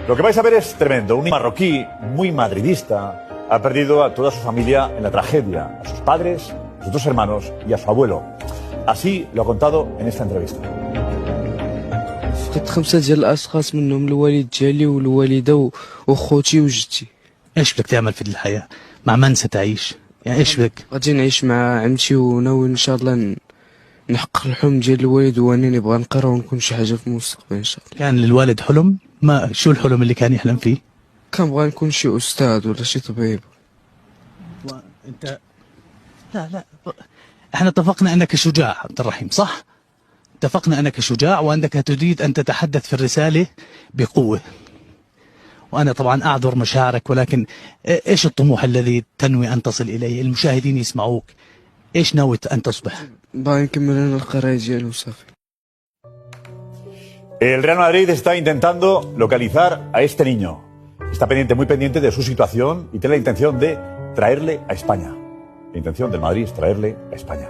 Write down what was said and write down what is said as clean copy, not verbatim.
Lo que vais a ver es tremendo. Un marroquí muy madridista ha perdido a toda su familia en la tragedia, a sus padres, a sus dos hermanos y a su abuelo. Así lo ha contado en esta entrevista. فقدت 5 ديال الاشخاص منهم الوالد ديالي والوالده وخوتي وجدتي. ايش بدك تعمل في الحياه؟ مع من ستعيش؟ يعني ايش بدك؟ غادي نعيش مع عمتي وناوي ان شاء الله نحقق الحلم ديال الوالد واني نبغى نقرا ونكون شي حاجه في المستقبل ان شاء الله. كان للوالد حلم؟ ما شو الحلم اللي كان يحلم فيه؟ كنبغى نكون شي استاذ ولا شي طبيب. وانت لا احنا اتفقنا انك شجاع عبد الرحيم صح؟ اتفقنا انك شجاع وانك تريد ان تتحدث في الرساله بقوه. وانا طبعا اعذر مشاعرك ولكن ايش الطموح الذي تنوي ان تصل اليه؟ المشاهدين يسمعوك. ايش ناوي ان تصبح؟ باغي نكمل انا القرايه ديالي وصافي. El Real Madrid está intentando localizar a este niño. Está pendiente, muy pendiente de su situación y tiene la intención de traerle a España. La intención del Madrid es traerle a España.